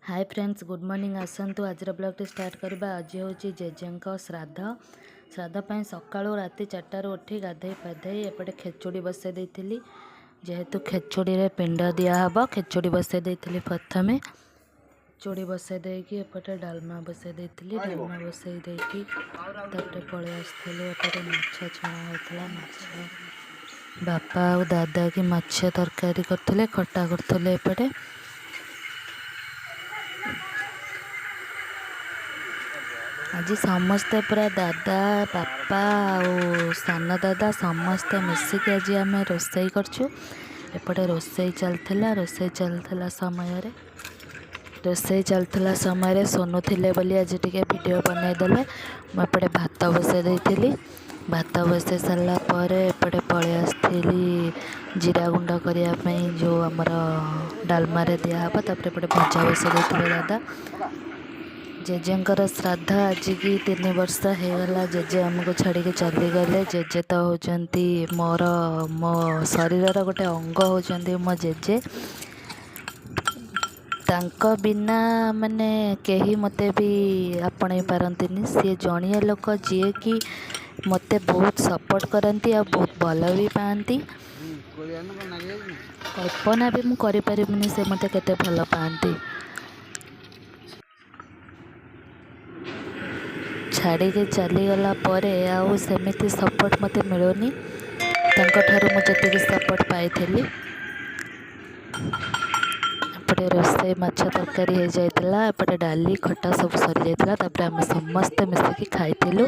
हाय friends, good morning. आसतु आज blog start करवा। आज हूँ जेजे श्राद्ध। श्राद्ध सकालू राति 4टार उठी गाधे पाधे एपटे खेचुड़ी बसई देती। जेहेतु खेचुड़ी रे पिंड दिहब खेचुड़ी बसई देती। प्रथमे चूड़ी बसई देकी एपटे डालमा बसई देती। डालमा बसई देकी पलि आसती। एपटे माछ छणा होता। माछ बापा और दादा की माछ तरकारी करते खटा करते। एपटे आज समस्ते पूरा दादा बापा और सान दादा समस्ते मिसिक आज आम रोसई करछु। एपटे रोसई चलता समय सोनू थिले बोली आज टिके वीडियो बनईदेले। मुझे भात बसई देती। भात बसई सारा पर एपटे पलि आसती जीरा गुंड करने जो आमर डालमा दिहब। तापर एपटे भजा बसई देते दादा। जेजेंकर श्राद्ध आज की 3 वर्ष होगला। जेजे आमको छाड़ी चलीगले। जेजे तो होचंती मोर मो शरीर गोटे अंग होचंती मो जेजे। तांको बिना माने कहीं मते भी आपणे पारंतिनी। सी जणिया लोक जी कि मते बहुत सपोर्ट करती आ बहुत भल भी पाती। कल्पना भी मु करि परिबिनी से मते केते भल पाती। छाड़ी चलीगला आउ सेमिति सपोर्ट मते मिलूनी। मुझे सपोर्ट पाई। एपटे रोसई माछ तरकारी हो जाता। एपटे डाली खटा सब सरी जाता। आम समस्ते मिसिकी खाइलु।